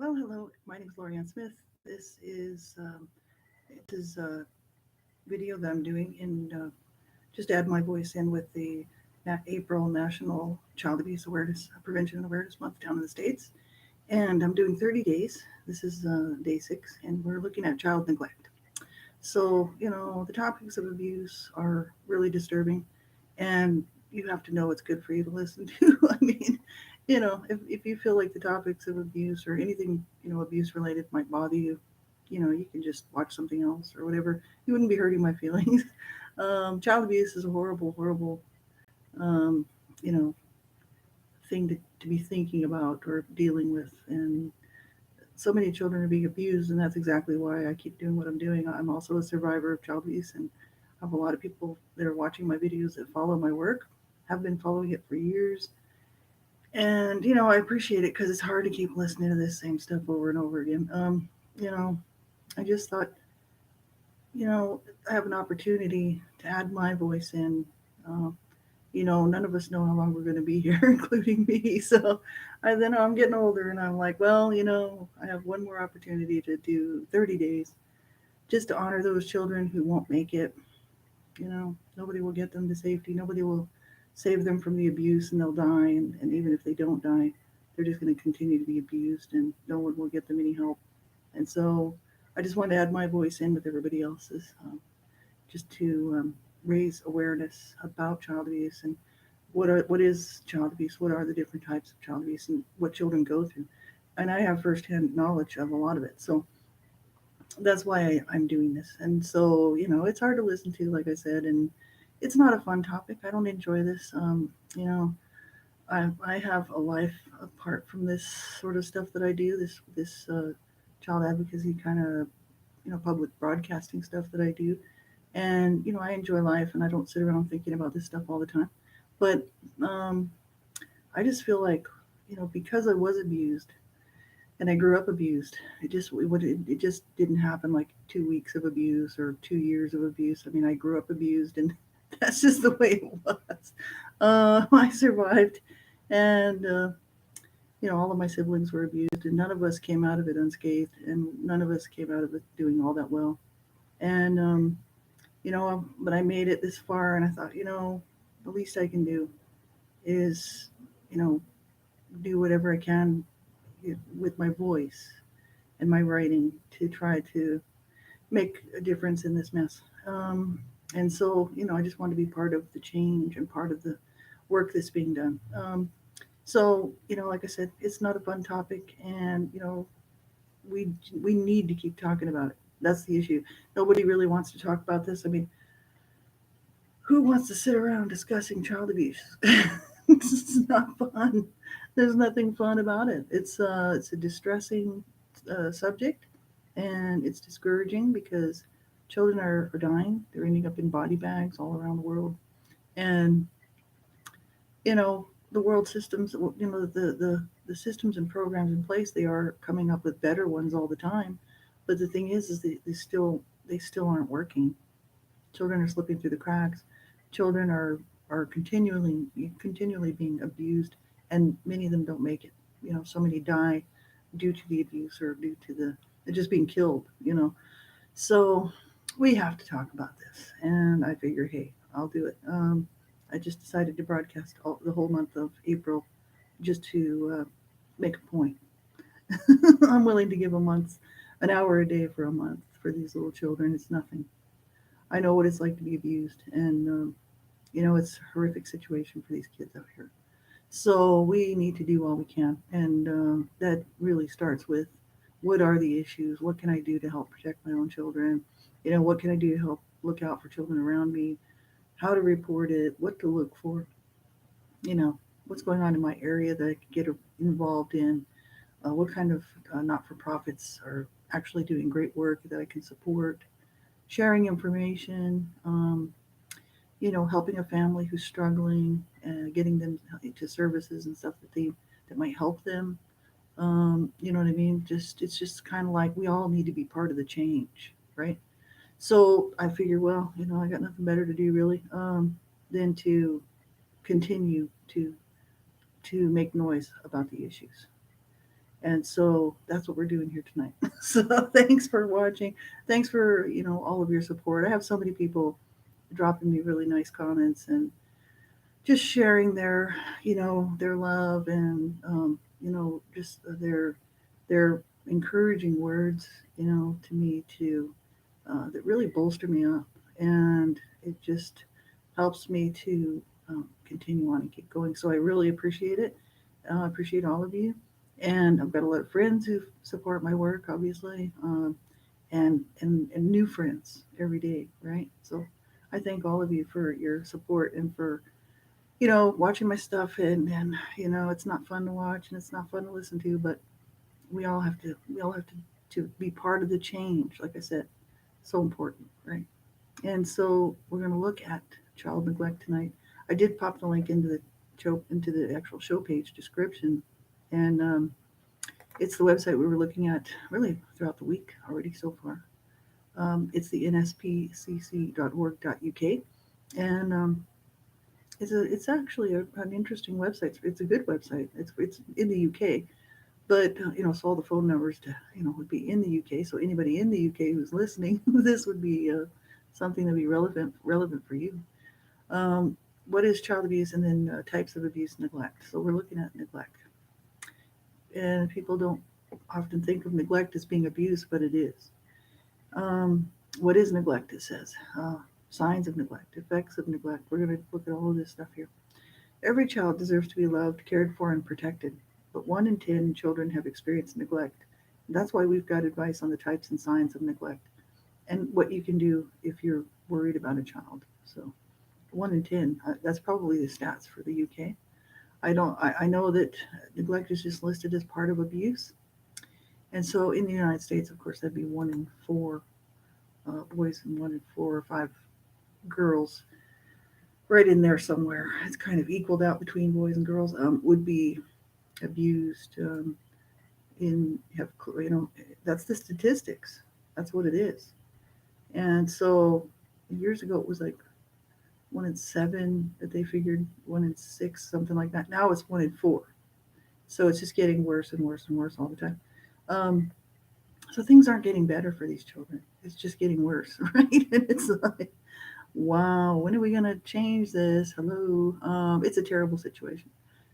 Well, hello. My name is Laurie Smith. This is a video that I'm doing, and just add my voice in with the April National Child Abuse Awareness Prevention and Awareness Month down in the states. And I'm doing 30 days. This is day 6, and we're looking at child neglect. So the topics of abuse are really disturbing, and you have to know it's good for you to listen to. I mean, if you feel like the topics of abuse or anything, abuse related might bother you, you can just watch something else or whatever. You wouldn't be hurting my feelings. Child abuse is a horrible, horrible, um, you know, thing to be thinking about or dealing with. And so many children are being abused, and that's exactly why I keep doing what I'm doing. I'm also a survivor of child abuse, and I have a lot of people that are watching my videos that follow my work, have been following it for years. And, I appreciate it because it's hard to keep listening to this same stuff over and over again. You know, I just thought, I have an opportunity to add my voice in. Uh, none of us know how long we're going to be here, including me. So then I'm getting older and I'm like, well, I have one more opportunity to do 30 days just to honor those children who won't make it. Nobody will get them to safety. Nobody will save them from the abuse, and they'll die. And even if they don't die, they're just going to continue to be abused, and no one will get them any help. And so I just want to add my voice in with everybody else's, just to raise awareness about child abuse and what is child abuse, what are the different types of child abuse, and what children go through. And I have firsthand knowledge of a lot of it. So that's why I'm doing this. And so, it's hard to listen to, like I said, and it's not a fun topic. I don't enjoy this. You know, I have a life apart from this sort of stuff that I do, this child advocacy kind of, public broadcasting stuff that I do. And, I enjoy life and I don't sit around thinking about this stuff all the time. But um, I just feel like, because I was abused and I grew up abused. It just didn't happen like 2 weeks of abuse or 2 years of abuse. I mean, I grew up abused, and that's just the way it was. I survived, and all of my siblings were abused, and none of us came out of it unscathed, and none of us came out of it doing all that well. And but I made it this far, and I thought, the least I can do is, you know, do whatever I can with my voice and my writing to try to make a difference in this mess. And so, I just want to be part of the change and part of the work that's being done. So, like I said, it's not a fun topic, and we we need to keep talking about it. That's the issue. Nobody really wants to talk about this. I mean, who wants to sit around discussing child abuse? It's not fun. There's nothing fun about it. It's a distressing subject, and it's discouraging because children are dying. They're ending up in body bags all around the world, and the world systems. The systems and programs in place. They are coming up with better ones all the time, but the thing is they still aren't working. Children are slipping through the cracks. Children are continually being abused, and many of them don't make it. So many die due to the abuse or due to they're just being killed. So we have to talk about this, and I figure, hey, I'll do it. I just decided to broadcast the whole month of April just to make a point. I'm willing to give an hour a day for a month for these little children. It's nothing. I know what it's like to be abused, and it's a horrific situation for these kids out here. So we need to do all we can, and that really starts with what are the issues? What can I do to help protect my own children? What can I do to help look out for children around me? How to report it? What to look for? You know, what's going on in my area that I could get involved in? What kind of not-for-profits are actually doing great work that I can support? Sharing information, helping a family who's struggling, getting them to services and stuff that might help them. You know what I mean? It's just kind of like we all need to be part of the change, right? So I figure, well, I got nothing better to do really than to continue to make noise about the issues. And so that's what we're doing here tonight. So thanks for watching. Thanks for, all of your support. I have so many people dropping me really nice comments and just sharing their love and, just their encouraging words, to me that really bolster me up. And it just helps me to continue on and keep going. So I really appreciate it. I appreciate all of you. And I've got a lot of friends who support my work, obviously, and new friends every day, right? So I thank all of you for your support and for watching my stuff. And it's not fun to watch and it's not fun to listen to, but we all have to be part of the change. Like I said, so important, right? And so we're going to look at child neglect tonight. I did pop the link into the actual show page description, and it's the website we were looking at really throughout the week already so far. It's the nspcc.org.uk, and it's actually an interesting website. It's a good website. It's in the UK, but so all the phone numbers would be in the UK. So anybody in the UK who's listening, this would be something that would be relevant for you. Um, what is child abuse, and then types of abuse, neglect. So we're looking at neglect, and people don't often think of neglect as being abuse, but it is. Um, what is neglect? It says signs of neglect, effects of neglect. We're going to look at all of this stuff here. Every child deserves to be loved, cared for, and protected, but 1 in 10 children have experienced neglect. And that's why we've got advice on the types and signs of neglect and what you can do if you're worried about a child. So 1 in 10, that's probably the stats for the UK. I don't. I know that neglect is just listed as part of abuse, and so in the United States, of course, that'd be 1 in 4 boys and 1 in 4 or 5 girls, right in there somewhere. It's kind of equaled out between boys and girls. Would be abused. In have that's the statistics. That's what it is. And so years ago, it was like 1 in 7 that they figured, 1 in 6, something like that. Now it's 1 in 4. So it's just getting worse and worse and worse all the time. Um, so things aren't getting better for these children. It's just getting worse, right? And it's like, wow, when are we going to change this? Hello. It's a terrible situation.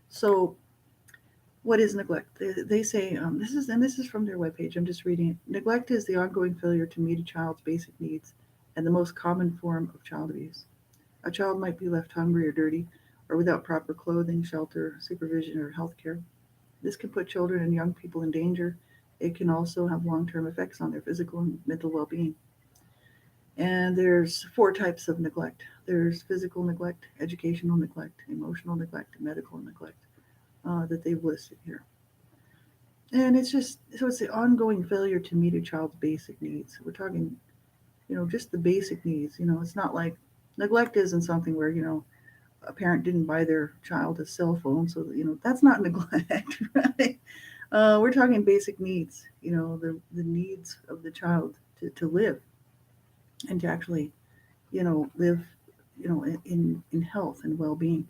So what is neglect? They say this is from their webpage. I'm just reading it. Neglect is the ongoing failure to meet a child's basic needs and the most common form of child abuse. A child might be left hungry or dirty, or without proper clothing, shelter, supervision, or health care. This can put children and young people in danger. It can also have long term effects on their physical and mental well being. And there's 4 types of neglect: there's physical neglect, educational neglect, emotional neglect, and medical neglect that they've listed here. And it's the ongoing failure to meet a child's basic needs. We're talking, just the basic needs. It's not like neglect isn't something where, a parent didn't buy their child a cell phone. So, that's not neglect, right? We're talking basic needs, the needs of the child to live and to actually, live, in health and well being.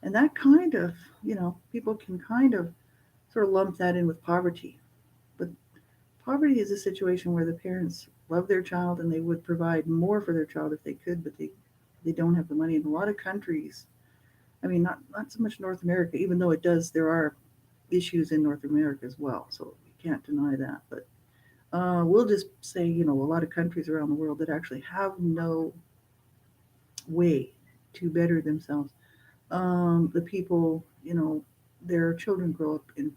And that kind of, people can kind of sort of lump that in with poverty. But poverty is a situation where the parents love their child and they would provide more for their child if they could, but they don't have the money. In a lot of countries, I mean, not so much North America, even though it does, there are issues in North America as well. So you can't deny that. But we'll just say, a lot of countries around the world that actually have no way to better themselves. The people, their children grow up in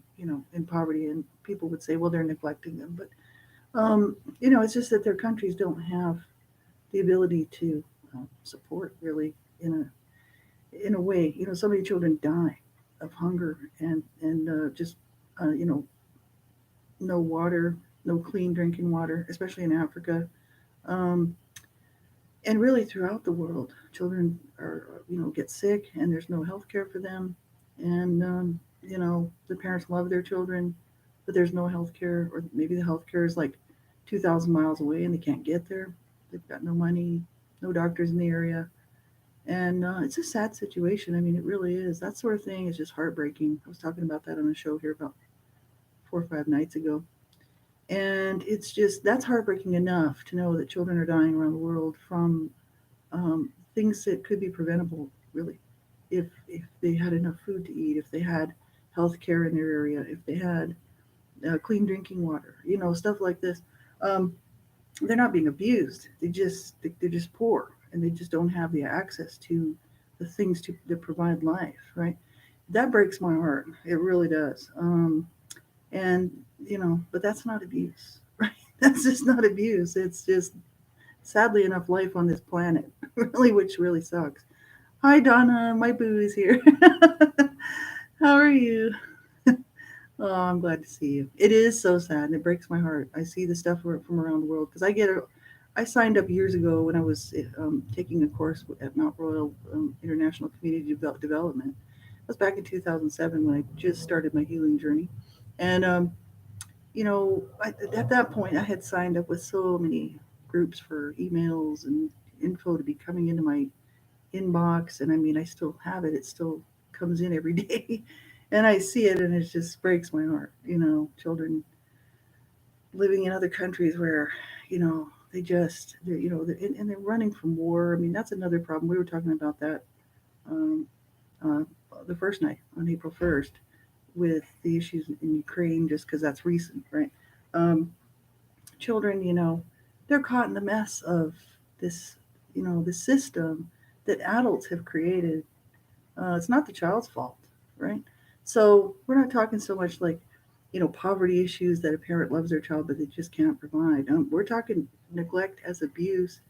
poverty, and people would say, well, they're neglecting them. But it's just that their countries don't have the ability to support really in a way. So many children die of hunger and just uh, you know no water, no clean drinking water, especially in Africa, um, and really throughout the world. Children are get sick and there's no health care for them, and the parents love their children, but there's no health care, or maybe the health care is like 2,000 miles away and they can't get there. They've got no money, no doctors in the area. And it's a sad situation. I mean, it really is. That sort of thing is just heartbreaking. I was talking about that on a show here about 4 or 5 nights ago. And it's just, that's heartbreaking enough to know that children are dying around the world from things that could be preventable, really, if they had enough food to eat, if they had health care in their area, if they had clean drinking water, stuff like this. Um, they're not being abused. They're just poor, and they just don't have the access to the things to that provide life. Right? That breaks my heart. It really does. And but that's not abuse, right? That's just not abuse. It's just sadly enough life on this planet, really, which really sucks. Hi, Donna. My boo is here. How are you? Oh, I'm glad to see you. It is so sad, and it breaks my heart. I see the stuff from around the world because I signed up years ago when I was taking a course at Mount Royal International Community Development. That was back in 2007 when I just started my healing journey, and at that point, I had signed up with so many groups for emails and info to be coming into my inbox. And I mean, I still have it. It still comes in every day. And I see it, and it just breaks my heart. Children living in other countries where, you know, and they're running from war. I mean, that's another problem. We were talking about that um, uh, the first night on April 1st with the issues in Ukraine, just because that's recent, right? Um, children, they're caught in the mess of this, this system that adults have created. It's not the child's fault, right? So we're not talking so much like, poverty issues that a parent loves their child but they just can't provide. We're talking neglect as abuse,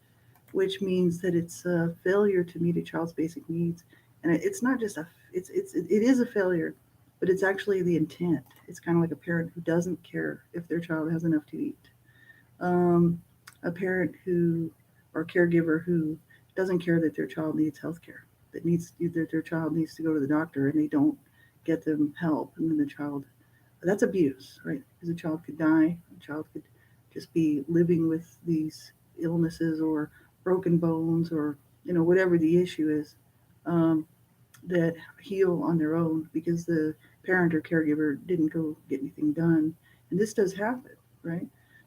which means that it's a failure to meet a child's basic needs, and it's not just it is a failure, but it's actually the intent. It's kind of like a parent who doesn't care if their child has enough to eat, um, a parent who or caregiver who doesn't care that their child needs health care, that their child needs to go to the doctor and they don't get them help, and then the child, that's abuse, right? Because a child could die, a child could just be living with these illnesses or broken bones or whatever the issue is, um, that heal on their own because the parent or caregiver didn't go get anything done. And this does happen, right?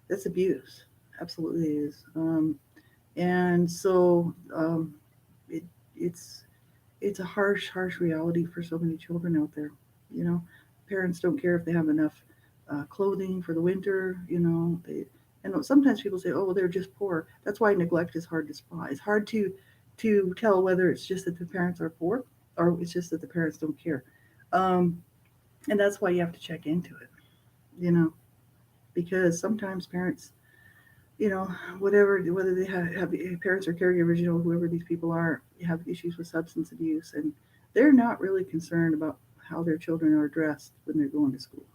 That's abuse. Absolutely is. And so it, it's it's a harsh, harsh reality for so many children out there. You know, parents don't care if they have enough clothing for the winter. And sometimes people say, "Oh, well, they're just poor." That's why neglect is hard to spot. It's hard to tell whether it's just that the parents are poor or it's just that the parents don't care. Um, and that's why you have to check into it. You know, because sometimes parents, you know, whether they have parents or caregivers, whoever these people are, have issues with substance abuse, and they're not really concerned about how their children are dressed when they're going to school.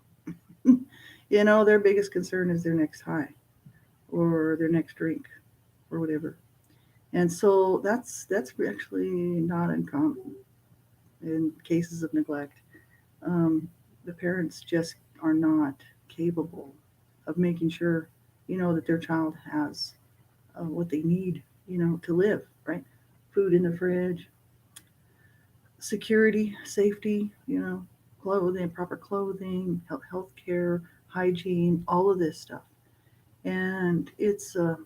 Their biggest concern is their next high or their next drink or whatever. And so that's actually not uncommon in cases of neglect. Um, the parents just are not capable of making sure, that their child has what they need, to live, right? Food in the fridge, security, safety, clothing, proper clothing, health care, hygiene, all of this stuff. And it's a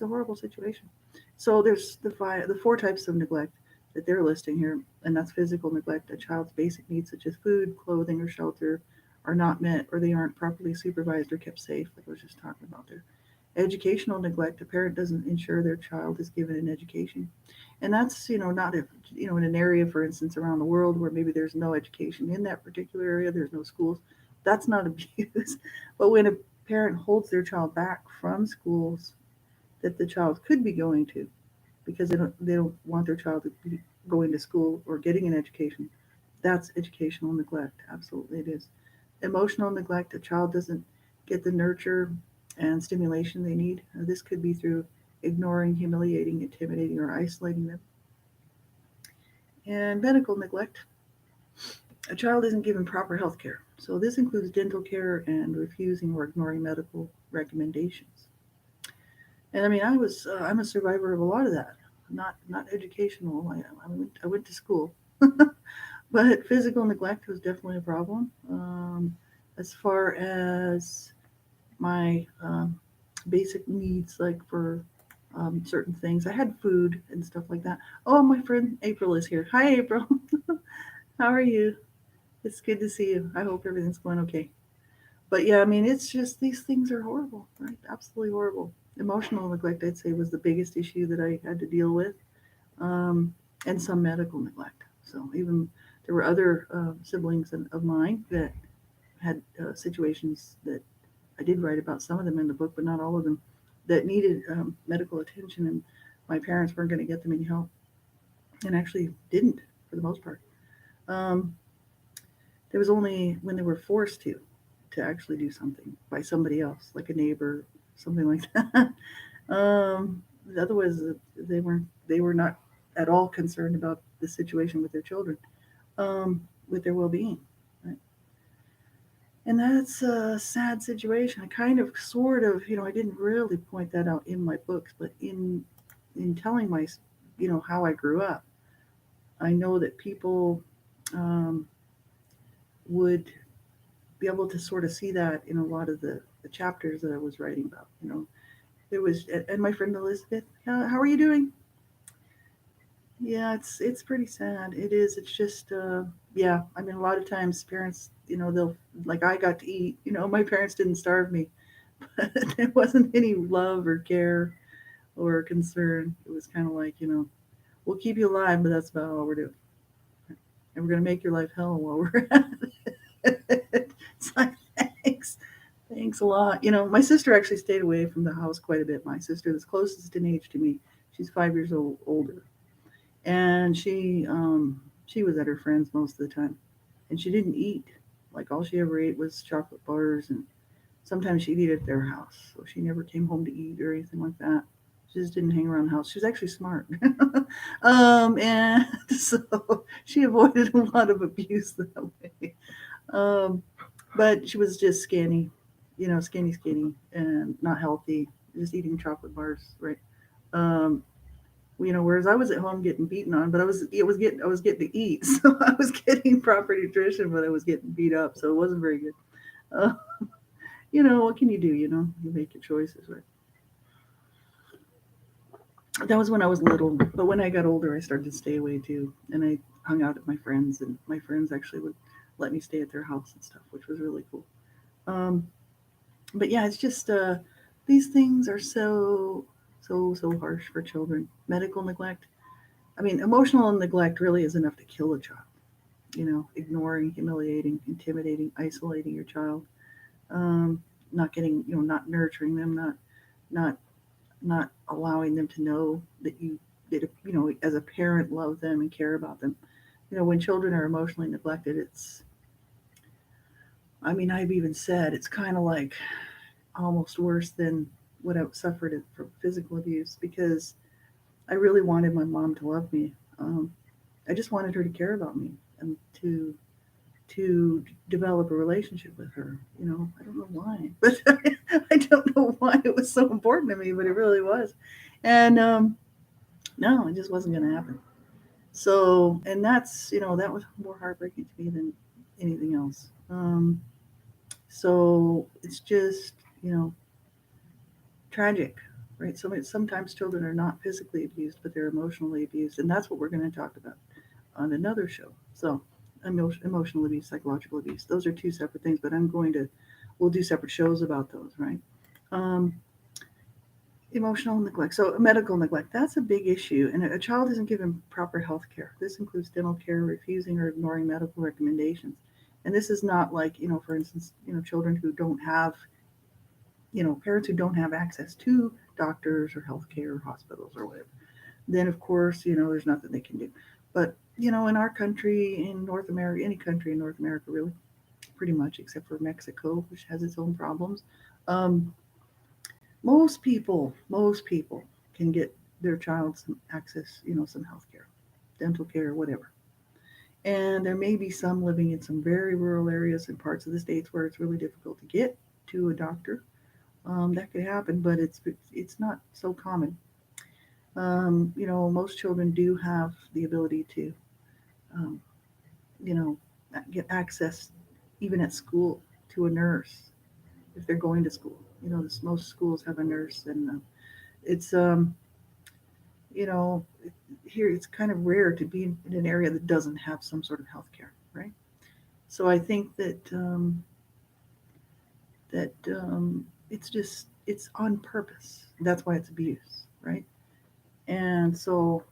horrible situation. So there's the four types of neglect that they're listing here, and that's physical neglect. A child's basic needs such as food, clothing, or shelter are not met, or they aren't properly supervised or kept safe, like I was just talking about there. Educational neglect, a parent doesn't ensure their child is given an education. And that's, not if, in an area, for instance, around the world where maybe there's no education in that particular area, there's no schools, that's not abuse. But when a parent holds their child back from schools that the child could be going to because they don't want their child to be going to school or getting an education, that's educational neglect. Absolutely, it is. Emotional neglect, a child doesn't get the nurture and stimulation they need. This could be through ignoring, humiliating, intimidating, or isolating them. And medical neglect, a child isn't given proper health care. So this includes dental care and refusing or ignoring medical recommendations. And I mean, I'm a survivor of a lot of that. Not educational. I went to school, but physical neglect was definitely a problem. as far as my basic needs, like for certain things. I had food and stuff like that. Oh, my friend April is here. Hi, April. How are you? It's good to see you. I hope everything's going okay. But yeah, I mean, it's just these things are horrible, right? Absolutely horrible. Emotional neglect, I'd say, was the biggest issue that I had to deal with, um, and some medical neglect. So even there were other siblings of mine that had situations that I did write about some of them in the book, but not all of them, that needed medical attention, and my parents weren't going to get them any help, and actually didn't for the most part. Um, there was only when they were forced to actually do something by somebody else, like a neighbor, something like that. um, Otherwise, they were not at all concerned about the situation with their children, with their well-being. Right? And that's a sad situation. I kind of, sort of, I didn't really point that out in my books, but in telling my, how I grew up, I know that people um, would be able to sort of see that in a lot of the chapters that I was writing about. There was, and my friend Elizabeth, how are you doing? Yeah, it's pretty sad. It is. It's just, yeah. I mean, a lot of times parents, they'll, like, I got to eat. My parents didn't starve me, but there wasn't any love or care or concern. It was kind of like, we'll keep you alive, but that's about all we're doing, and we're gonna make your life hell while we're at it. It's like, thanks, thanks a lot. My sister actually stayed away from the house quite a bit. My sister, that's closest in age to me, she's 5 years older, and she was at her friends most of the time, and she didn't eat. Like, all she ever ate was chocolate bars, and sometimes she'd eat at their house, so she never came home to eat or anything like that. She just didn't hang around the house. She was actually smart. And so she avoided a lot of abuse that way. um, but she was just skinny, skinny, and not healthy, just eating chocolate bars, right? um, whereas I was at home getting beaten on, but I was getting to eat, so I was getting proper nutrition, but I was getting beat up, so it wasn't very good. Uh, what can you do? You make your choices, right? That was when I was little, but when I got older, I started to stay away too, and I hung out at my friends, and my friends actually would let me stay at their house and stuff, which was really cool. Um, but yeah, it's just these things are so harsh for children. Medical neglect. I mean, emotional neglect really is enough to kill a child. Ignoring, humiliating, intimidating, isolating your child, um, not getting, not nurturing them, not not allowing them to know that as a parent, love them and care about them. When children are emotionally neglected, it's, I mean, I've even said it's kind of like almost worse than what I suffered from physical abuse, because I really wanted my mom to love me. Um, I just wanted her to care about me and to develop a relationship with her. I don't know why, but I don't know why it was so important to me, but it really was. And no, it just wasn't going to happen. So, and that's, that was more heartbreaking to me than anything else. So it's just, you know, tragic, right? Sometimes children are not physically abused, but they're emotionally abused. And that's what we're going to talk about on another show. So, emotional abuse, psychological abuse, those are two separate things, but we'll do separate shows about those, right? Um, Emotional neglect. So, medical neglect, that's a big issue. And a child isn't given proper health care. This includes dental care, refusing or ignoring medical recommendations. And this is not like, for instance, children who don't have, parents who don't have access to doctors or healthcare or hospitals or whatever. Then, of course, there's nothing they can do. But, in our country, in North America, any country in North America, really, pretty much, except for Mexico, which has its own problems, um, most people can get their child some access, some health care, dental care, whatever. And there may be some living in some very rural areas and parts of the states where it's really difficult to get to a doctor. That could happen, but it's not so common. Most children do have the ability to, um, you know, get access even at school to a nurse if they're going to school. Most schools have a nurse, and it's you know, here it's kind of rare to be in an area that doesn't have some sort of health care, right? So I think that it's on purpose. That's why it's abuse, right? And so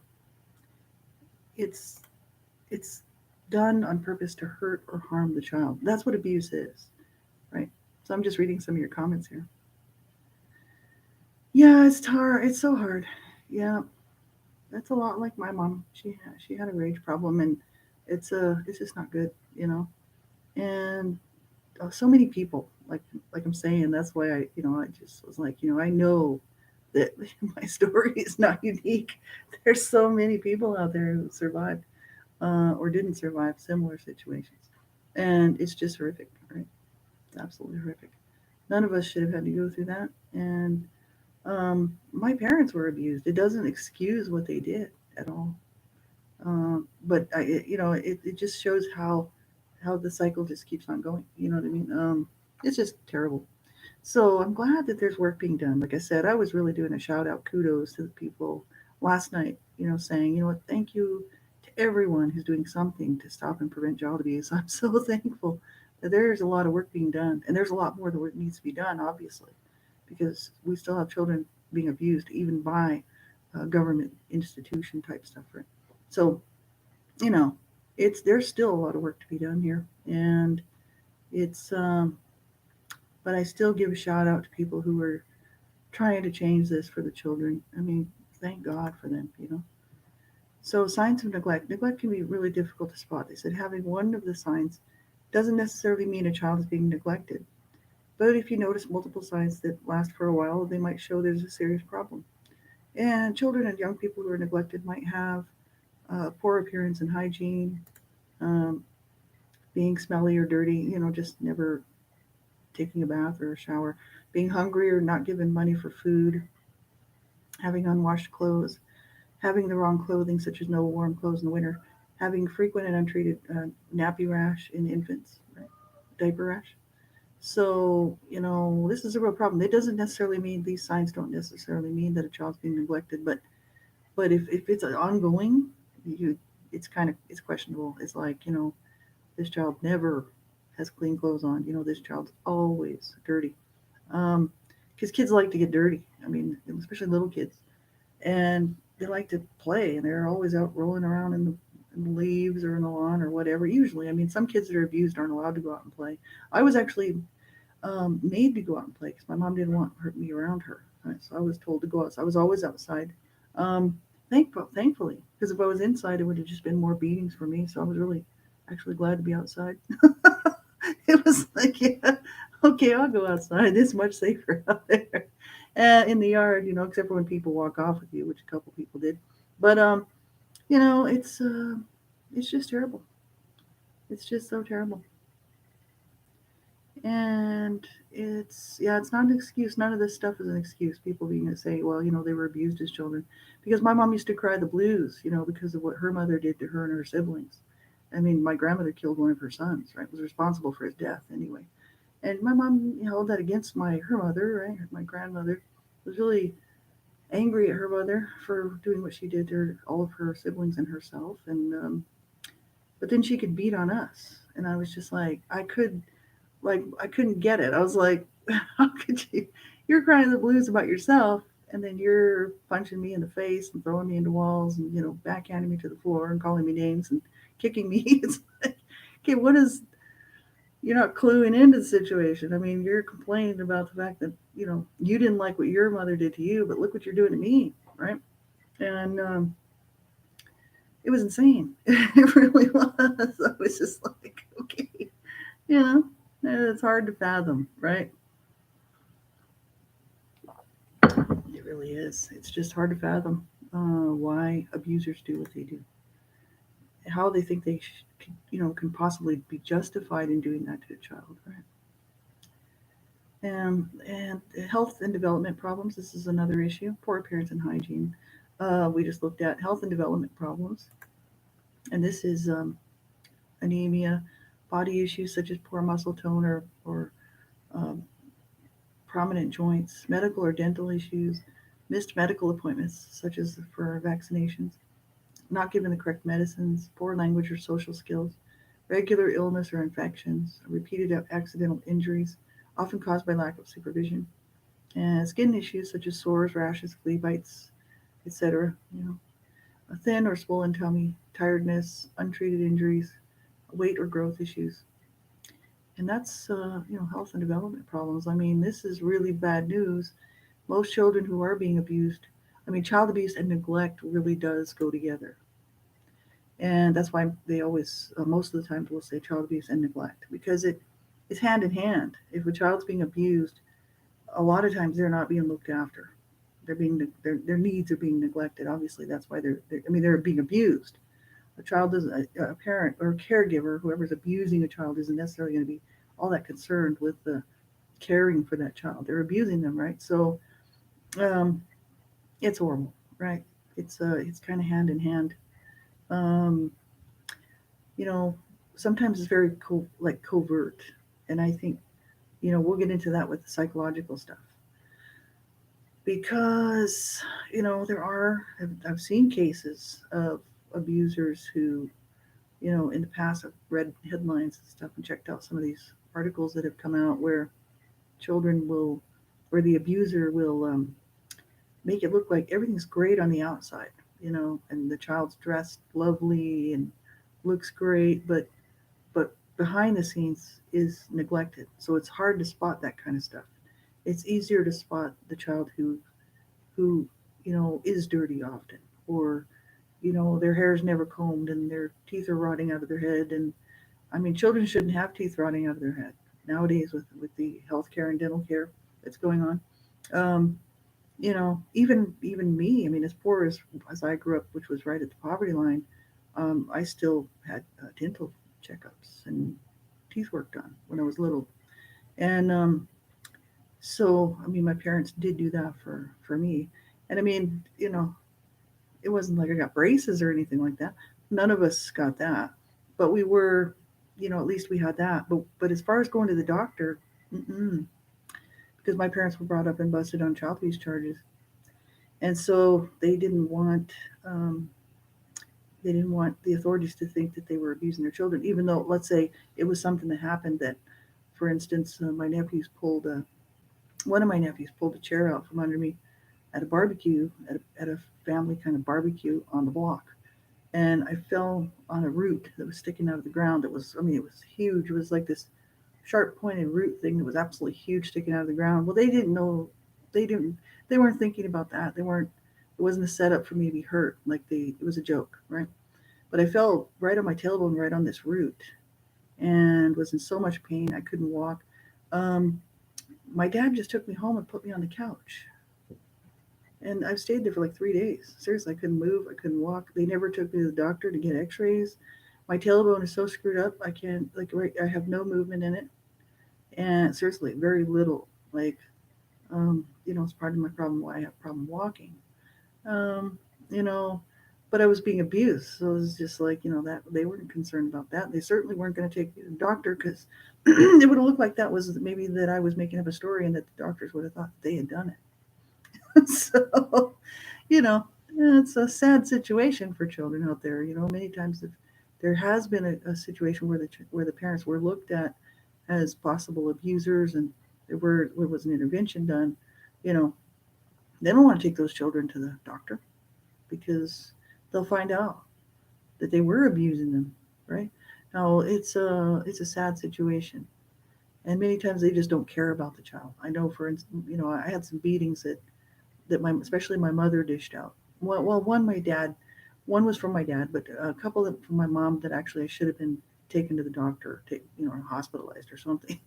it's it's done on purpose to hurt or harm the child. That's what abuse is, right? So I'm just reading some of your comments here. Yeah, it's hard. It's so hard. Yeah, that's a lot like my mom. She had a rage problem, and it's just not good, you know. And so many people, like I'm saying, that's why I just was like, I know that my story is not unique. There's so many people out there who survived or didn't survive similar situations, and it's just horrific, right? It's absolutely horrific. None of us should have had to go through that, and my parents were abused. It doesn't excuse what they did at all. But it just shows how the cycle just keeps on going. You know what I mean? It's just terrible. So I'm glad that there's work being done. Like I said, I was really doing a shout out, kudos to the people last night. Saying, what, thank you to everyone who's doing something to stop and prevent child abuse. I'm so thankful that there's a lot of work being done, and there's a lot more that work needs to be done, obviously, because we still have children being abused even by government institution type stuff, right? So you know, it's there's still a lot of work to be done here, and it's but I still give a shout out to people who are trying to change this for the children. I mean, thank God for them. So signs of neglect. Neglect can be really difficult to spot. They said having one of the signs doesn't necessarily mean a child is being neglected. But if you notice multiple signs that last for a while, they might show there's a serious problem. And children and young people who are neglected might have poor appearance and hygiene, um, being smelly or dirty, just never taking a bath or a shower, being hungry or not given money for food, having unwashed clothes, having the wrong clothing, such as no warm clothes in the winter, having frequent and untreated nappy rash in infants, right? Diaper rash. So, this is a real problem. It doesn't necessarily mean these signs don't necessarily mean that a child's being neglected, but if it's ongoing, you it's questionable. It's like, this child never has clean clothes on. This child's always dirty. Because kids like to get dirty. I mean, especially little kids, and they like to play, and they're always out rolling around in the leaves or in the lawn or whatever. Usually, I mean, some kids that are abused aren't allowed to go out and play. I was actually made to go out and play because my mom didn't want me around her. Right? So I was told to go outside. I was always outside. Um, thankfully, because if I was inside, it would have just been more beatings for me. So I was really actually glad to be outside. It was like, yeah, okay, I'll go outside. It's much safer out there in the yard, except for when people walk off with you, which a couple people did. But you know, it's just terrible. It's just so terrible. And it's not an excuse. None of this stuff is an excuse. People being to say, well, they were abused as children, because my mom used to cry the blues, because of what her mother did to her and her siblings. I mean, my grandmother killed one of her sons, right? Was responsible for his death anyway. And my mom held that against her mother, right? My grandmother was really angry at her mother for doing what she did to all of her siblings and herself. And but then she could beat on us, and I was just like, I couldn't get it. I was like, how could you? You're crying the blues about yourself, and then you're punching me in the face and throwing me into walls, and backhanding me to the floor and calling me names and kicking me. It's like, okay, what is? You're not cluing into the situation. I mean, you're complaining about the fact that you didn't like what your mother did to you, but look what you're doing to me, right? And it was insane. It really was. I was just like, okay, you know, it's hard to fathom, right? It really is. It's just hard to fathom why abusers do what they do, how they think they can possibly be justified in doing that to a child, right? And health and development problems. This is another issue. Poor appearance and hygiene. We just looked at health and development problems, and this is anemia, body issues such as poor muscle tone or um, prominent joints, medical or dental issues, missed medical appointments such as for vaccinations, not given the correct medicines, poor language or social skills, regular illness or infections, repeated accidental injuries, often caused by lack of supervision, and skin issues such as sores, rashes, flea bites, etc. A thin or swollen tummy, tiredness, untreated injuries, weight or growth issues, and that's health and development problems. I mean, this is really bad news. Most children who are being abused, I mean, child abuse and neglect really does go together. And that's why they always, most of the times, will say child abuse and neglect because it is hand in hand. If a child's being abused, a lot of times they're not being looked after. Their needs are being neglected. Obviously, that's why I mean, they're being abused. A child doesn't, a parent or a caregiver, whoever's abusing a child, isn't necessarily going to be all that concerned with the caring for that child. They're abusing them, right? So um, it's horrible, right? It's kind of hand in hand. Um, you know, sometimes it's very like covert, and I think we'll get into that with the psychological stuff because there are I've seen cases of abusers who in the past I've read headlines and stuff and checked out some of these articles that have come out where children will where the abuser will make it look like everything's great on the outside, and the child's dressed lovely and looks great, but behind the scenes is neglected. So it's hard to spot that kind of stuff. It's easier to spot the child who is dirty often, or their hair is never combed and their teeth are rotting out of their head. And I mean, children shouldn't have teeth rotting out of their head nowadays with the healthcare and dental care that's going on. Um, even me. I mean, as poor as I grew up, which was right at the poverty line, I still had dental checkups and teeth work done when I was little. And so, I mean, my parents did do that for me. And I mean, it wasn't like I got braces or anything like that. None of us got that, but we were, at least we had that. But as far as going to the doctor, mm-mm, because my parents were brought up and busted on child abuse charges, and so um, they didn't want the authorities to think that they were abusing their children, even though, let's say, it was something that happened that, for instance, one of my nephews pulled a chair out from under me at a barbecue, at a family kind of barbecue on the block. And I fell on a root that was sticking out of the ground. I mean, it was huge. It was like this sharp pointed root thing that was absolutely huge sticking out of the ground. Well, they didn't know, they didn't, they weren't thinking about that. It wasn't a setup for me to be hurt. It was a joke, right? But I fell right on my tailbone, right on this root, and was in so much pain I couldn't walk. Um, my dad just took me home and put me on the couch. And I've stayed there for like 3 days. Seriously, I couldn't move. I couldn't walk. They never took me to the doctor to get x-rays. My tailbone is so screwed up. I can't, like, right, I have no movement in it. And seriously, very little. Like, it's part of my problem why I have problem walking. Um, you know, but I was being abused. So it was just like, that they weren't concerned about that. They certainly weren't going to take me to the doctor because it would have looked like that was maybe that I was making up a story and that the doctors would have thought they had done it. So, you know, it's a sad situation for children out there. Many times if there has been a situation where the parents were looked at as possible abusers and there was an intervention done, you know, they don't want to take those children to the doctor because they'll find out that they were abusing them, right? Now it's a sad situation, and many times they just don't care about the child. I know, for instance, I had some beatings that especially my mother dished out. Well, one was from my dad, but a couple that from my mom that actually I should have been taken to the doctor, or hospitalized or something.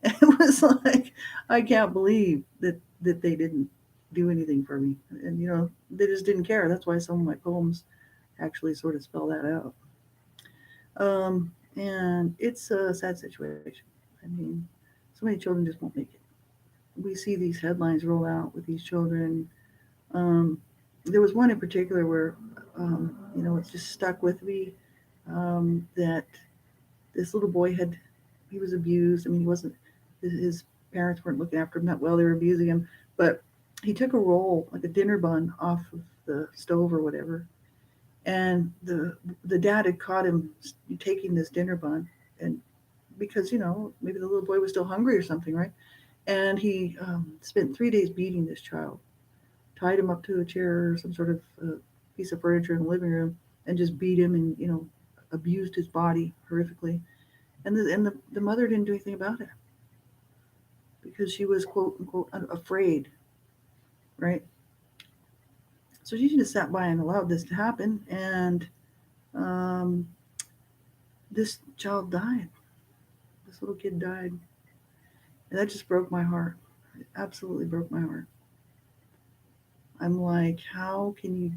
And it was like I can't believe that they didn't do anything for me, and they just didn't care. That's why some of my poems actually sort of spell that out. And it's a sad situation. I mean, so many children just won't make it. We see these headlines roll out with these children. Um, there was one in particular where, it just stuck with me. That This little boy he was abused. I mean, he wasn't, his parents weren't looking after him that well. They were abusing him. But he took a roll, like a dinner bun, off of the stove or whatever. And the dad had caught him taking this dinner bun. And because, maybe the little boy was still hungry or something, right? And he spent 3 days beating this child, tied him up to a chair or some sort of piece of furniture in the living room, and just beat him and abused his body horrifically. And the mother didn't do anything about it because she was quote unquote afraid, right? So she just sat by and allowed this to happen, and um, this child died. This little kid died, and that just broke my heart. It absolutely broke my heart. I'm like, how can you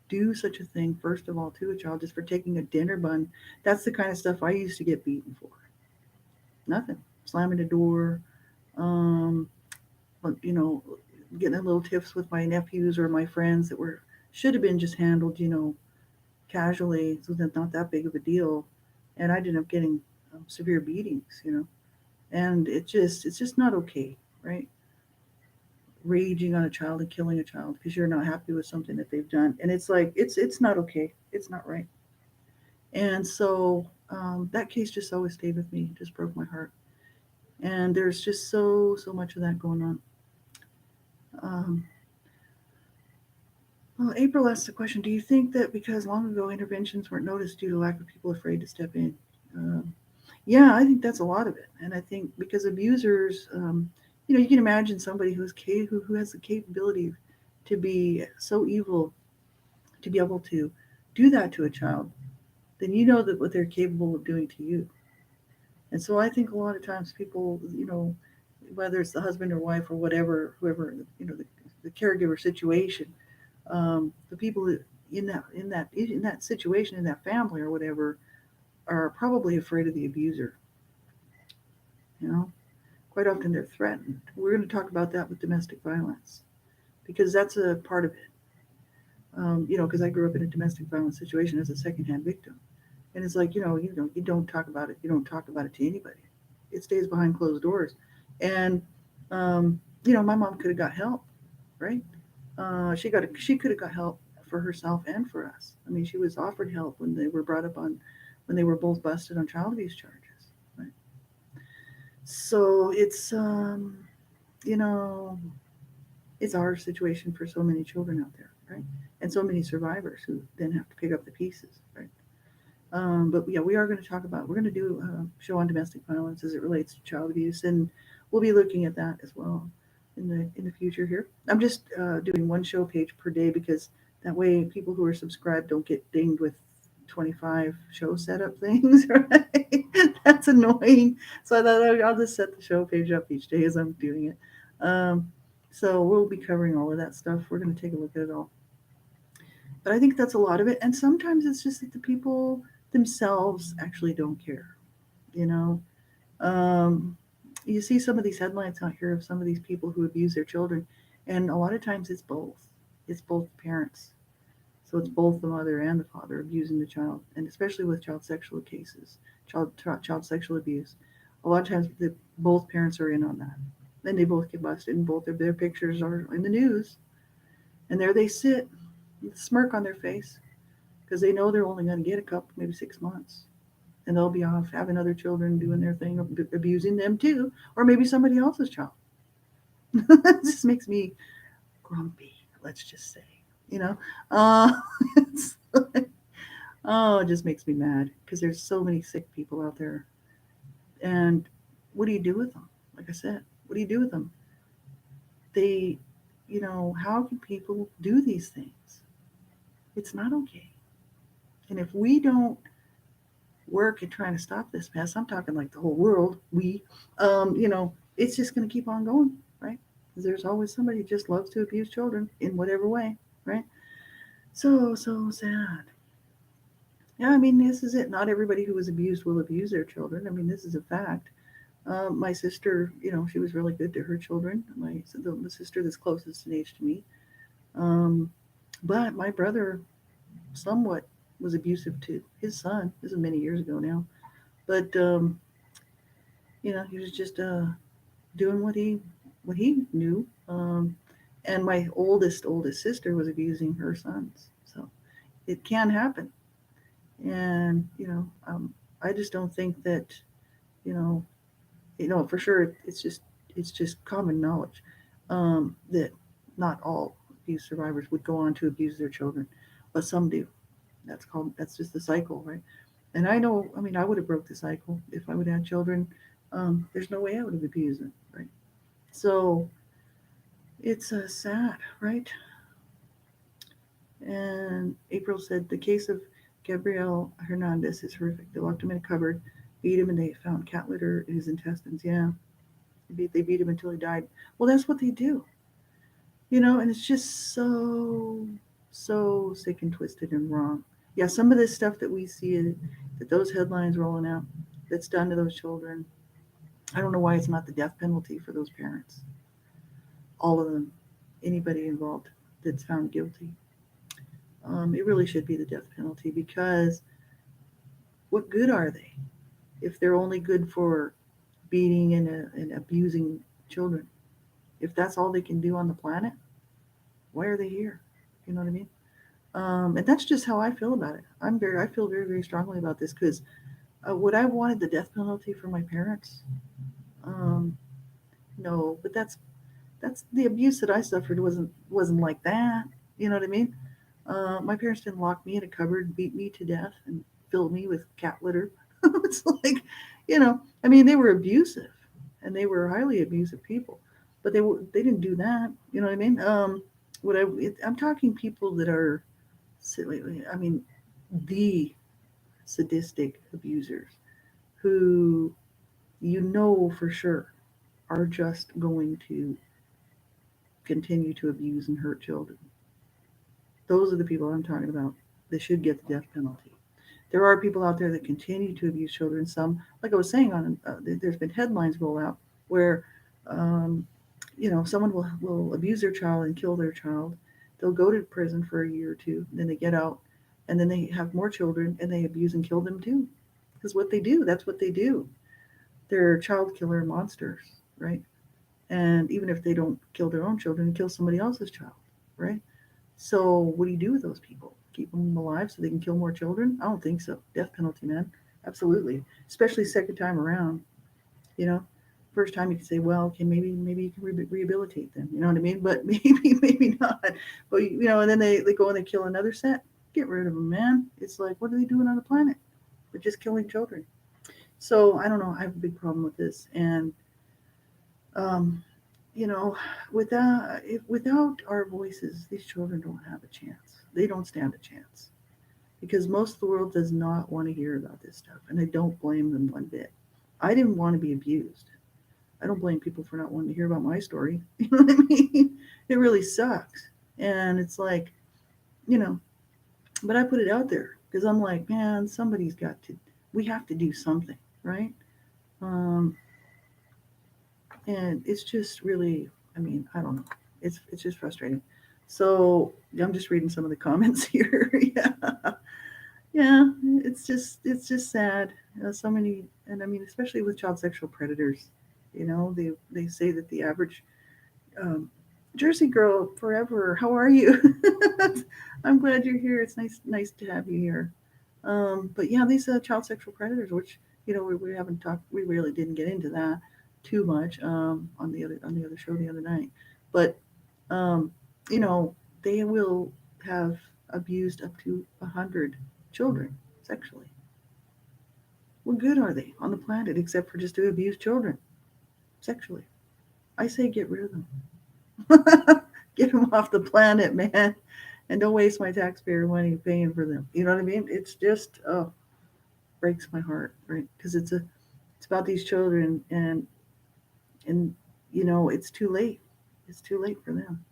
do such a thing, first of all, to a child just for taking a dinner bun? That's the kind of stuff I used to get beaten for. Nothing. Slamming a door, um, you know, getting in little tiffs with my nephews or my friends that were should have been just handled, casually, so that's not that big of a deal. And I ended up getting severe beatings. And it's just not okay, right? Raging on a child and killing a child because you're not happy with something that they've done, and it's like it's not okay. It's not right. And so that case just always stayed with me. It just broke my heart. And there's just so much of that going on. Um, well, April asked the question: do you think that because long ago interventions weren't noticed due to lack of people afraid to step in? Um, yeah, I think that's a lot of it. And I think because abusers, you can imagine somebody who has the capability to be so evil to be able to do that to a child, then you know that what they're capable of doing to you. And so I think a lot of times people, whether it's the husband or wife or whatever, whoever, the caregiver situation, the people in that situation, in that family or whatever, are probably afraid of the abuser. You know, quite often they're threatened. We're going to talk about that with domestic violence because that's a part of it. Because I grew up in a domestic violence situation as a secondhand victim, and it's like you don't talk about it. You don't talk about it to anybody. It stays behind closed doors, and my mom could have got help, right? She could have got help for herself and for us. I mean, she was offered help when they were brought up on when they were both busted on child abuse charges, right? So you know it's our situation for so many children out there, right? And so many survivors who then have to pick up the pieces, right? But yeah, we're going to do a show on domestic violence as it relates to child abuse, and we'll be looking at that as well in the future here. I'm just doing one show page per day because that way people who are subscribed don't get dinged with 25 show setup things, right? That's annoying. So I thought I'll just set the show page up each day as I'm doing it. Um, so we'll be covering all of that stuff. We're going to take a look at it all. But I think that's a lot of it. And sometimes it's just that the people themselves actually don't care. You know, um, you see some of these headlines out here of some of these people who abuse their children, and a lot of times it's both. It's both parents. So it's both the mother and the father abusing the child, and especially with child sexual cases, child sexual abuse. A lot of times both parents are in on that. Then they both get busted, and both of their pictures are in the news. And there they sit with a smirk on their face because they know they're only going to get a couple, maybe 6 months. And they'll be off having other children doing their thing, abusing them too, or maybe somebody else's child. It just makes me grumpy, let's just say. You know, uh, it's like, oh, it just makes me mad because there's so many sick people out there. And what do you do with them? Like I said, what do you do with them? They, how can people do these things? It's not okay. And if we don't work at trying to stop this mess, I'm talking like the whole world, it's just going to keep on going, right? Because there's always somebody who just loves to abuse children in whatever way, right? So sad. Yeah, I mean, this is it. Not everybody who was abused will abuse their children. I mean, this is a fact. My sister, she was really good to her children. The sister that's closest in age to me. Um, but my brother somewhat was abusive to his son. This is many years ago now. But he was just doing what he knew. And my oldest sister was abusing her sons, so it can happen. And I just don't think that you know for sure it's just common knowledge that not all abuse survivors would go on to abuse their children, but some do. That's just the cycle, right? And I know, I mean, I would have broke the cycle if I would have had children. There's no way I would have abused them, right? So it's sad, right? And April said the case of Gabriel Hernandez is horrific. They locked him in a cupboard, beat him, and they found cat litter in his intestines. Yeah, they beat him until he died. Well, that's what they do, and it's just so sick and twisted and wrong. Yeah, some of this stuff that we see, that those headlines rolling out, that's done to those children. I don't know why it's not the death penalty for those parents, all of them, anybody involved that's found guilty. It really should be the death penalty, because what good are they if they're only good for beating and abusing children? If that's all they can do on the planet, why are they here? You know what I mean? And that's just how I feel about it. I feel very, very strongly about this, because would I have wanted the death penalty for my parents? Um, no, but that's the abuse that I suffered wasn't like that. You know what I mean? My parents didn't lock me in a cupboard, beat me to death, and fill me with cat litter. It's like, I mean, they were abusive, and they were highly abusive people, but they didn't do that. You know what I mean? I'm talking people that are, I mean, the sadistic abusers who for sure are just going to continue to abuse and hurt children. Those are the people I'm talking about. They should get the death penalty. There are people out there that continue to abuse children. Some, like I was saying, there's been headlines roll out where, um, someone will abuse their child and kill their child. They'll go to prison for a year or two, then they get out, and then they have more children and they abuse and kill them too. Because that's what they do. They're child killer monsters, right? And even if they don't kill their own children, they kill somebody else's child, right? So what do you do with those people? Keep them alive so they can kill more children? I don't think so. Death penalty, man. Absolutely. Especially second time around. You know, first time you can say, well, okay, maybe you can rehabilitate them. You know what I mean? But maybe not. But and then they go and they kill another set. Get rid of them, man. It's like, what are they doing on the planet? They're just killing children. So I don't know. I have a big problem with this, and um, you know, without our voices, these children don't have a chance. They don't stand a chance, because most of the world does not want to hear about this stuff, and I don't blame them one bit. I didn't want to be abused. I don't blame people for not wanting to hear about my story. You know what I mean? It really sucks, and it's like, you know, but I put it out there because I'm like, man, somebody's got to. We have to do something, right? Um, and it's just really, I mean, I don't know. It's just frustrating. So I'm just reading some of the comments here. Yeah, yeah. It's just sad. So many, and I mean, especially with child sexual predators. They say that the average um, Jersey girl forever. How are you? I'm glad you're here. It's nice to have you here. But yeah, these child sexual predators, which we haven't talked, we really didn't get into that too much on the other show the other night. But um, you know, they will have abused up to 100 children sexually. What good are they on the planet except for just to abuse children sexually? I say get rid of them. Get them off the planet, man, and don't waste my taxpayer money paying for them. You know what I mean? It's just breaks my heart, right? Because it's about these children, and it's too late. It's too late for them.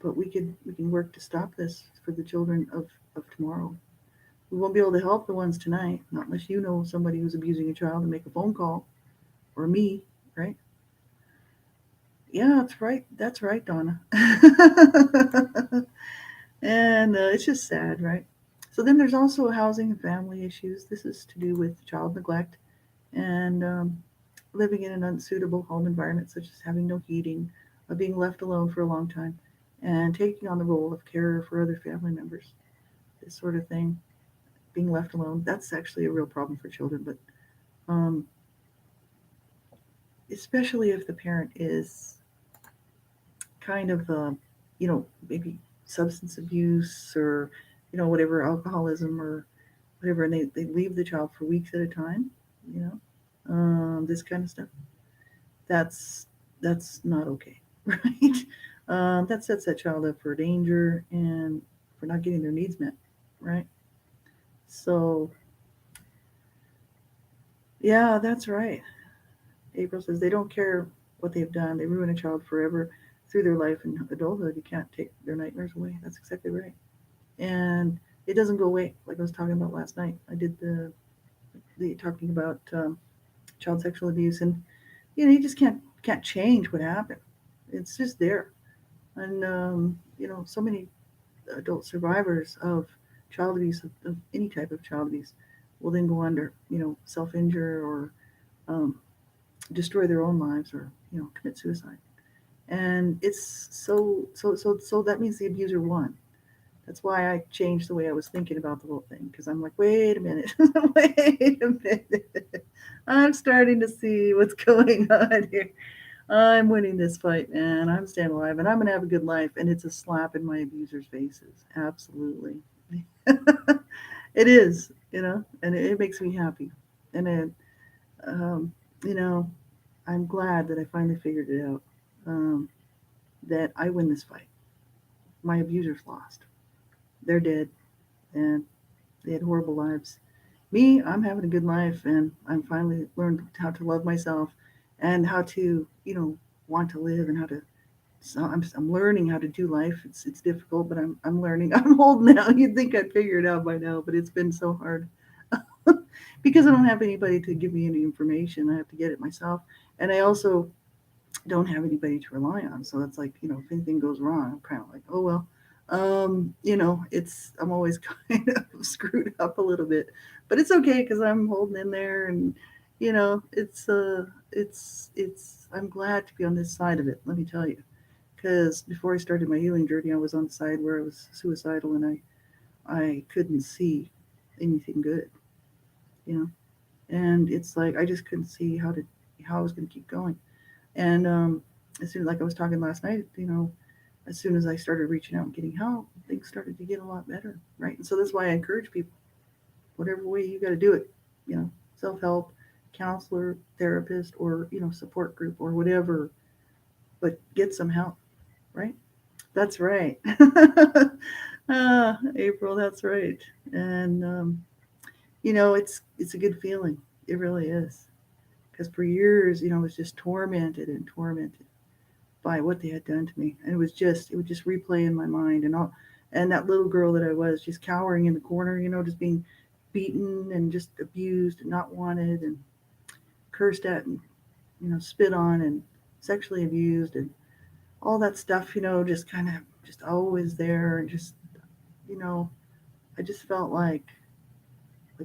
But we can work to stop this for the children of tomorrow. We won't be able to help the ones tonight, not unless you know somebody who's abusing a child and make a phone call, or me, right? Yeah, that's right. That's right, Donna. And it's just sad, right? So then there's also housing and family issues. This is to do with child neglect and living in an unsuitable home environment, such as having no heating, being left alone for a long time, and taking on the role of carer for other family members. This sort of thing, being left alone, that's actually a real problem for children. But um, especially if the parent is kind of, maybe substance abuse or, whatever, alcoholism or whatever, and they leave the child for weeks at a time, you know, this kind of stuff. That's that's not okay, right? That sets that child up for danger and for not getting their needs met, right? So yeah, that's right. April says they don't care what they've done. They ruin a child forever through their life and adulthood. You can't take their nightmares away. That's exactly right. And it doesn't go away. Like I was talking about last night, I did the talking about child sexual abuse, and you just can't change what happened. It's just there, and so many adult survivors of child abuse, of any type of child abuse, will then go under, self injure or um, destroy their own lives or commit suicide. And it's so that means the abuser won. That's why I changed the way I was thinking about the whole thing, because I'm like, wait a minute, wait a minute. I'm starting to see what's going on here. I'm winning this fight, man. I'm staying alive, and I'm gonna have a good life. And it's a slap in my abusers' faces. Absolutely, it is. And it makes me happy. And um, you know, I'm glad that I finally figured it out. Um, that I win this fight. My abusers lost. They're dead, and they had horrible lives. Me, I'm having a good life, and I'm finally learned how to love myself, and how to, want to live, and how to. So I'm learning how to do life. It's difficult, but I'm learning. I'm old now. You'd think I'd figure it out by now, but it's been so hard because I don't have anybody to give me any information. I have to get it myself, and I also don't have anybody to rely on. So it's like, if anything goes wrong, I'm kind of like, oh well. I'm always kind of screwed up a little bit, but it's okay because I'm holding in there, and I'm glad to be on this side of it. Let me tell you, because before I started my healing journey, I was on the side where I was suicidal, and I couldn't see anything good, you know, and it's like I just couldn't see how I was going to keep going. And as soon like I was talking last night, as soon as I started reaching out and getting help, things started to get a lot better, right? And so that's why I encourage people, whatever way you got to do it, you know, self help, counselor, therapist, or support group or whatever, but get some help, right? That's right. April, that's right. And it's a good feeling. It really is. Because for years, I was just tormented and tormented by what they had done to me, and it would just replay in my mind, and that little girl that I was, just cowering in the corner, just being beaten and just abused and not wanted and cursed at and spit on and sexually abused and all that stuff, just kind of just always there, and just you know I just felt like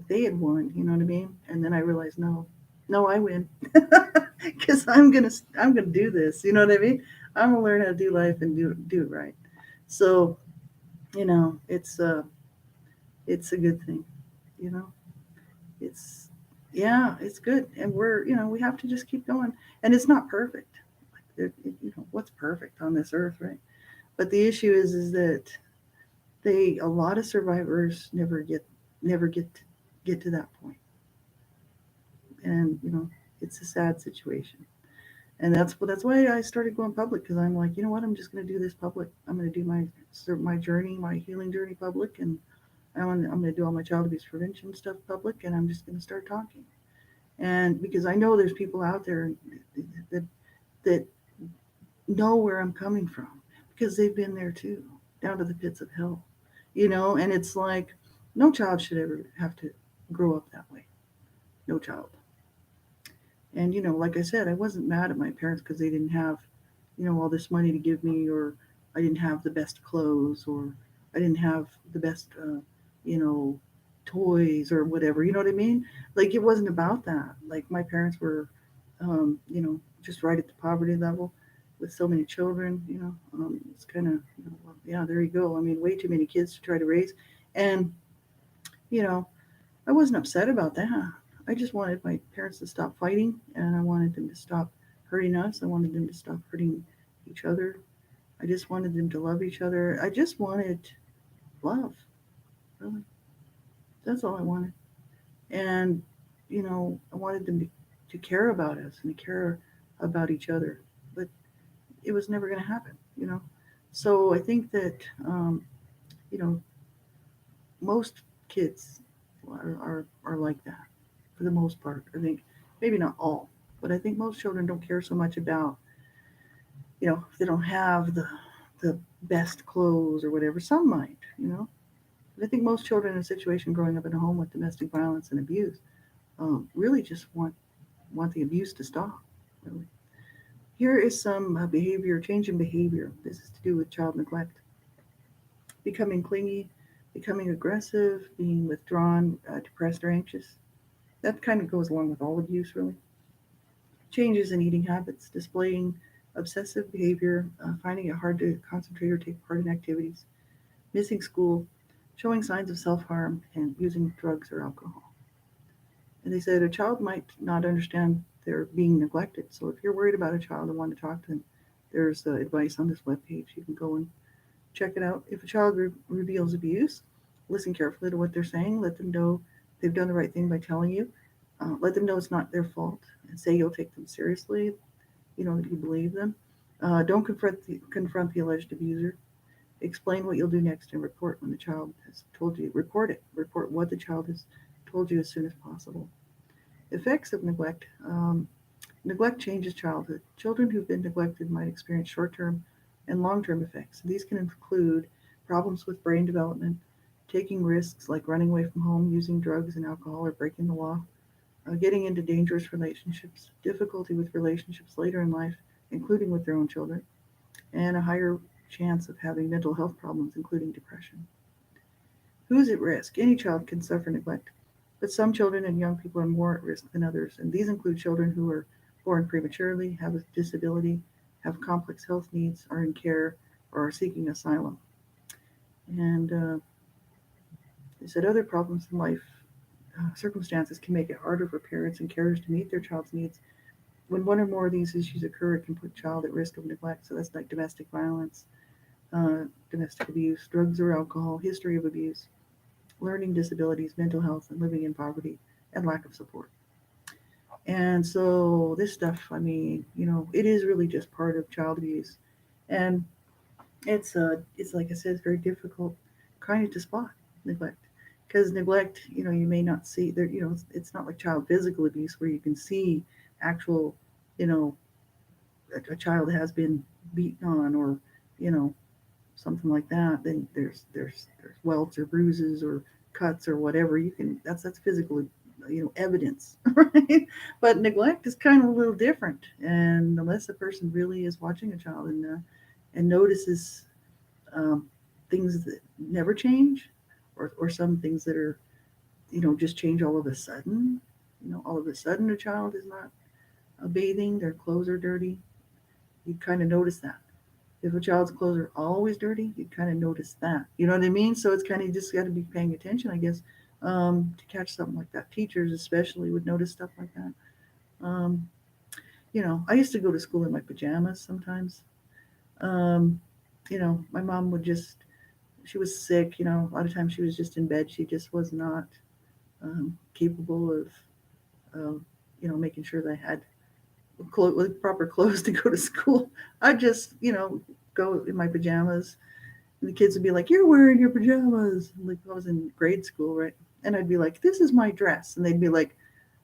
they had won, you know what I mean? And then I realized, no, no, I win, because I'm gonna do this, you know what I mean? I'm gonna learn how to do life and do it right. So it's a good thing, you know. It's yeah, it's good, and we have to just keep going, and it's not perfect. What's perfect on this earth, right? But the issue is that a lot of survivors never get to that point, and it's a sad situation. And that's why I started going public, because I'm like, you know what, I'm just going to do this public. I'm going to do my journey, my healing journey public, and I'm going to do all my child abuse prevention stuff public, and I'm just going to start talking. And because I know there's people out there that that know where I'm coming from, because they've been there too, down to the pits of hell, and it's like no child should ever have to grow up that way. No child. And like I said, I wasn't mad at my parents because they didn't have, all this money to give me, or I didn't have the best clothes, or I didn't have the best you know, toys or whatever. You know what I mean? Like it wasn't about that. Like my parents were, just right at the poverty level with so many children. It's kind of, well, yeah, there you go. I mean, way too many kids to try to raise, and you know, I wasn't upset about that. I just wanted my parents to stop fighting, and I wanted them to stop hurting us. I wanted them to stop hurting each other. I just wanted them to love each other. I just wanted love, really. That's all I wanted. And, I wanted them to care about us and to care about each other. But it was never going to happen. So I think that, you know, most kids are like that for the most part. I think maybe not all, but I think most children don't care so much about, if they don't have the best clothes or whatever. Some might. But I think most children in a situation growing up in a home with domestic violence and abuse really just want the abuse to stop. Really. Here is some change in behavior. This is to do with child neglect, becoming clingy, becoming aggressive, being withdrawn, depressed, or anxious. That kind of goes along with all abuse, really. Changes in eating habits, displaying obsessive behavior, finding it hard to concentrate or take part in activities, missing school, showing signs of self harm, and using drugs or alcohol. And they said a child might not understand they're being neglected. So if you're worried about a child and want to talk to them, there's advice on this webpage. You can go and check it out. If a child reveals abuse, listen carefully to what they're saying. Let them know they've done the right thing by telling you. Let them know it's not their fault, and say you'll take them seriously. That you believe them. Don't confront the alleged abuser. Explain what you'll do next and report when the child has told you. Report it. Report what the child has told you as soon as possible. Effects of neglect. Neglect changes childhood. Children who've been neglected might experience short term and long term effects. These can include problems with brain development, taking risks like running away from home, using drugs and alcohol, or breaking the law, getting into dangerous relationships, difficulty with relationships later in life, including with their own children, and a higher chance of having mental health problems, including depression. Who's at risk? Any child can suffer neglect, but some children and young people are more at risk than others, and these include children who are born prematurely, have a disability, have complex health needs, are in care, or are seeking asylum. And they said other problems in life circumstances can make it harder for parents and carers to meet their child's needs. When one or more of these issues occur, it can put child at risk of neglect. So that's like domestic violence, domestic abuse, drugs or alcohol, history of abuse, learning disabilities, mental health, and living in poverty, and lack of support. And so this stuff, I mean, it is really just part of child abuse, and it's like I said, it's very difficult, kind of to spot neglect, because neglect, you may not see there. It's not like child physical abuse where you can see actual, you know, a child has been beaten on or you know something like that. Then there's welts or bruises or cuts or whatever. You can that's physical evidence, right? But neglect is kind of a little different, and unless a person really is watching a child and notices um, things that never change, or some things that are just change all of a sudden. All of a sudden a child is not bathing, their clothes are dirty. You kind of notice that. If a child's clothes are always dirty, you kind of notice that. You know what I mean? So it's kind of just got to be paying attention, I guess, to catch something like that. Teachers especially would notice stuff like that. Um, I used to go to school in my pajamas sometimes. Um, my mom would just, she was sick, a lot of times she was just in bed. She just was not capable of, making sure that I had with proper clothes to go to school. I just, go in my pajamas, and the kids would be like, "You're wearing your pajamas." Like I was in grade school, right? And I'd be like, "This is my dress," and they'd be like,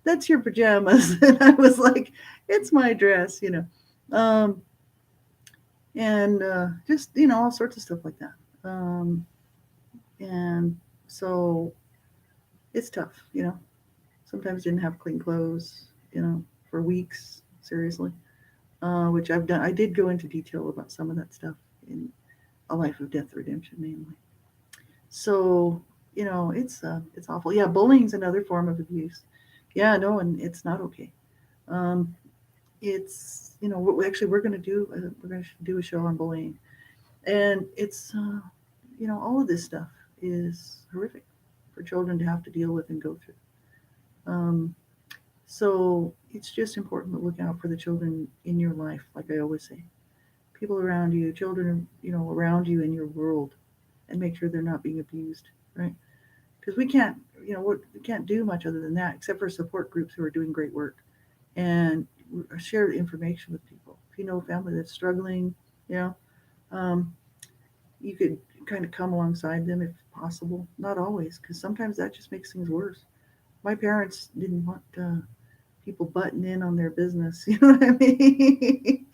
"That's your pajamas," and I was like, "It's my dress." And just all sorts of stuff like that. And so it's tough. Sometimes didn't have clean clothes, for weeks. Seriously. Which I've done. I did go into detail about some of that stuff in A Life of Death Redemption, mainly. So, it's awful. Yeah, bullying's another form of abuse. Yeah, no, and it's not okay. Um, it's actually we're going to do a show on bullying, and it's all of this stuff is horrific for children to have to deal with and go through. So it's just important to look out for the children in your life, like I always say. People around you, children, around you in your world, and make sure they're not being abused, right? Because we can't do much other than that, except for support groups who are doing great work and share information with people. If you know a family that's struggling, you know, um, you could kind of come alongside them if possible. Not always, because sometimes that just makes things worse. My parents didn't want people butting in on their business. You know what I mean?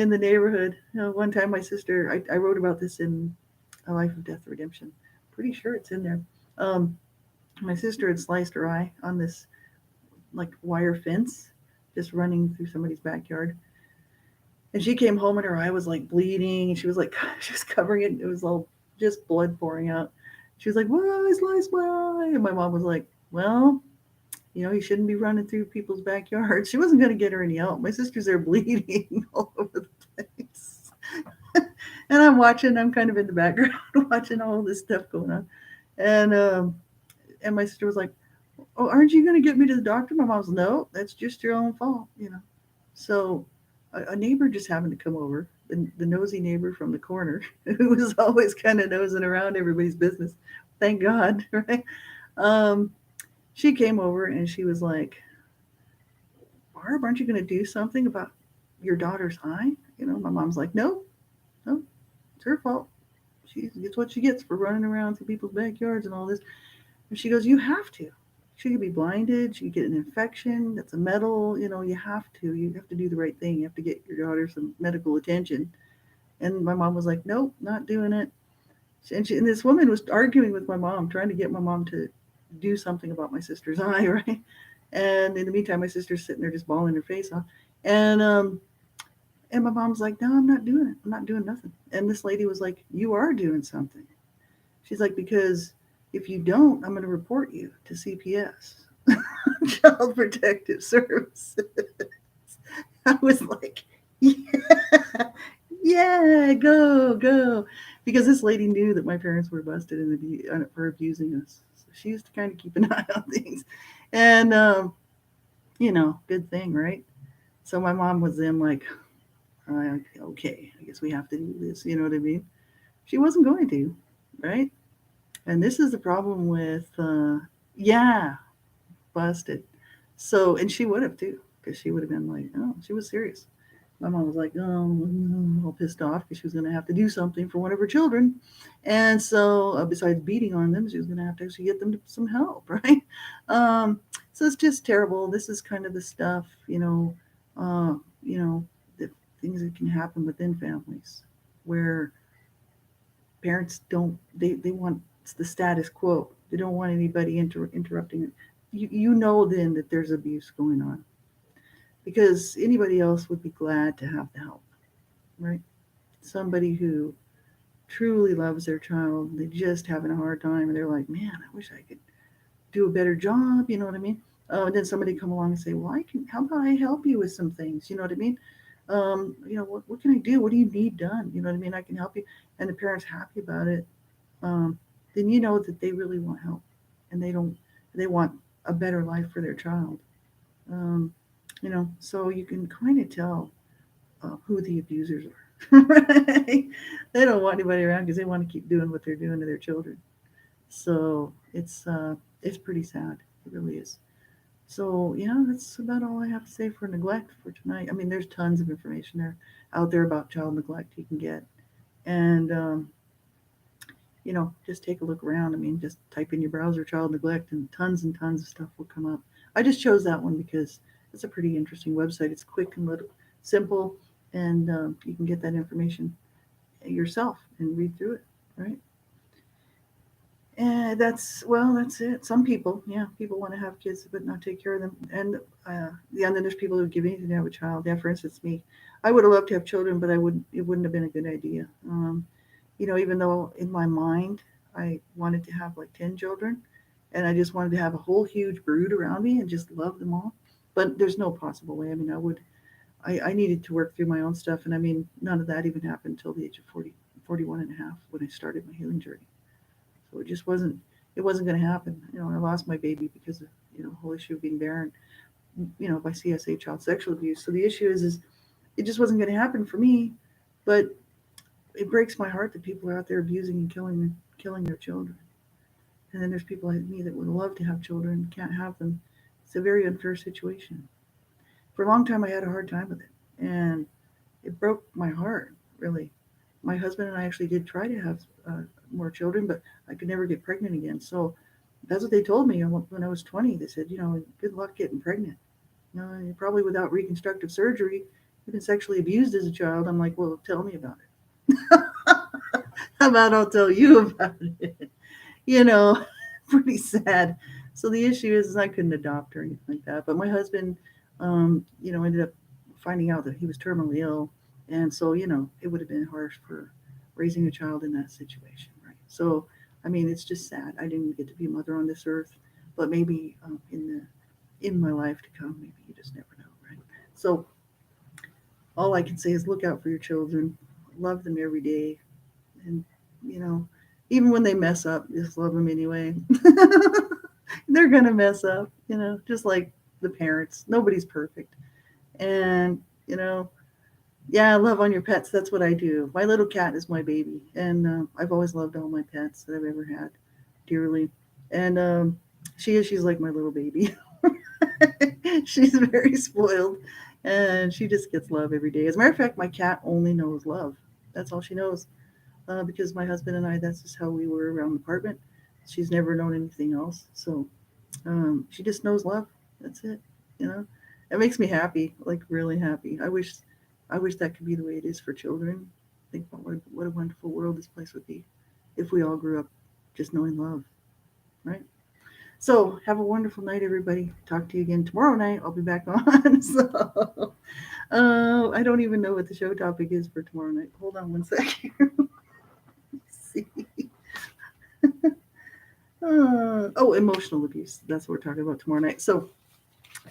In the neighborhood. One time, my sister, I wrote about this in A Life of Death Redemption. Pretty sure it's in there. Um, my sister had sliced her eye on this like wire fence, just running through somebody's backyard. And she came home and her eye was like bleeding. And she was like, she was covering it. It was all just blood pouring out. She was like, "Well, I sliced my eye." And my mom was like, "Well, you shouldn't be running through people's backyards." She wasn't going to get her any help. My sister's there bleeding all over the place. And I'm kind of in the background watching all this stuff going on. And and my sister was like, "Oh, aren't you going to get me to the doctor?" My mom's, "No, that's just your own fault." So a neighbor just happened to come over, the nosy neighbor from the corner, who was always kind of nosing around everybody's business. Thank God, right? Um, she came over and she was like, "Barb, aren't you going to do something about your daughter's eye?" My mom's like, "No, no, it's her fault. She gets what she gets for running around through people's backyards and all this." And she goes, "You have to. She could be blinded. She could get an infection. That's a metal. You have to. You have to do the right thing. You have to get your daughter some medical attention." And my mom was like, "Nope, not doing it." And this woman was arguing with my mom, trying to get my mom to do something about my sister's eye, right? And in the meantime, my sister's sitting there just bawling her face off. And and my mom's like, "No, I'm not doing it. I'm not doing nothing." And this lady was like, "You are doing something." She's like, "Because if you don't, I'm going to report you to CPS, Child Protective Services." I was like, "Yeah, yeah, go, go." Because this lady knew that my parents were busted for abusing us. So she used to kind of keep an eye on things. And, good thing, right? So my mom was then like, "Okay, I guess we have to do this." You know what I mean? She wasn't going to, right? And this is the problem with, yeah, busted. So, and she would have too, because she would have been like, oh, she was serious. My mom was like, oh, all pissed off because she was going to have to do something for one of her children. And so, besides beating on them, she was going to have to actually get them some help, right? Um, so it's just terrible. This is kind of the stuff, uh, you know, the things that can happen within families where parents don't, they want it's the status quo. They don't want anybody interrupting it. You know then that there's abuse going on because anybody else would be glad to have the help, right? Somebody who truly loves their child, they just having a hard time, and they're like, "Man, I wish I could do a better job." You know what I mean? And then somebody come along and say, "Well, I can. How about I help you with some things?" You know what I mean? What can I do? What do you need done? You know what I mean? I can help you, and the parents happy about it. Um, then you know that they really want help, and they want a better life for their child. Um, so you can kind of tell who the abusers are. Right? They don't want anybody around because they want to keep doing what they're doing to their children. So it's pretty sad. It really is. So yeah, that's about all I have to say for neglect for tonight. I mean, there's tons of information there out there about child neglect you can get, and just take a look around. I mean, just type in your browser child neglect, and tons of stuff will come up. I just chose that one because it's a pretty interesting website. It's quick and little, simple, and you can get that information yourself and read through it, right? And that's it. Some people, yeah, people want to have kids but not take care of them. And then there's people who give anything to have a child. Yeah, for instance, me, I would have loved to have children, but it wouldn't have been a good idea. Even though in my mind I wanted to have like 10 children, and I just wanted to have a whole huge brood around me and just love them all. But there's no possible way. I mean, I needed to work through my own stuff. And I mean, none of that even happened until the age of 40, 41 and a half when I started my healing journey. So it wasn't going to happen. You know, I lost my baby because of, the whole issue of being barren, by CSA, child sexual abuse. So the issue is it just wasn't going to happen for me. But it breaks my heart that people are out there abusing and killing their children. And then there's people like me that would love to have children, can't have them. It's a very unfair situation. For a long time, I had a hard time with it, and it broke my heart, really. My husband and I actually did try to have more children, but I could never get pregnant again. So that's what they told me when I was 20. They said, good luck getting pregnant. Probably without reconstructive surgery, you've been sexually abused as a child. I'm like, well, tell me about it. How about I'll tell you about it? you know, pretty sad. So the issue is I couldn't adopt or anything like that. But my husband, ended up finding out that he was terminally ill, and so it would have been harsh for raising a child in that situation, right? So I mean, it's just sad. I didn't get to be a mother on this earth, but maybe in my life to come, maybe you just never know, right? So all I can say is look out for your children, love them every day, and you know, even when they mess up, just love them anyway. They're gonna mess up, just like the parents. Nobody's perfect, and you know, yeah, love on your pets. That's what I do. My little cat is my baby, and I've always loved all my pets that I've ever had dearly, and she's like my little baby. She's very spoiled, and she just gets love every day. As a matter of fact, my cat only knows love. That's all she knows because my husband and I, that's just how we were around the apartment. She's never known anything else. So she just knows love. That's it. You know, it makes me happy, like really happy. I wish that could be the way it is for children. Think about what a wonderful world this place would be if we all grew up just knowing love, right? So have a wonderful night, everybody. Talk to you again tomorrow night. I'll be back on. So I don't even know what the show topic is for tomorrow night. Hold on one second. See. Emotional abuse. That's what we're talking about tomorrow night. So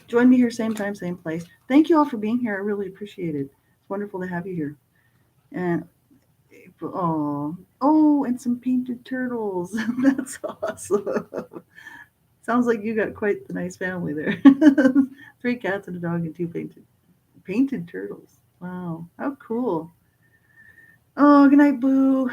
join me here, same time, same place. Thank you all for being here. I really appreciate it. It's wonderful to have you here. And and some painted turtles. That's awesome. Sounds like you got quite the nice family there. 3 cats and a dog and 2 painted turtles. Wow, how cool. Oh, good night, Boo.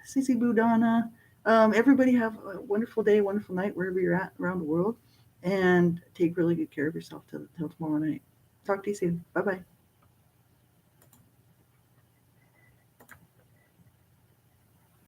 Cece Boo Donna. Everybody have a wonderful day, wonderful night wherever you're at around the world. And take really good care of yourself till tomorrow night. Talk to you soon. Bye bye.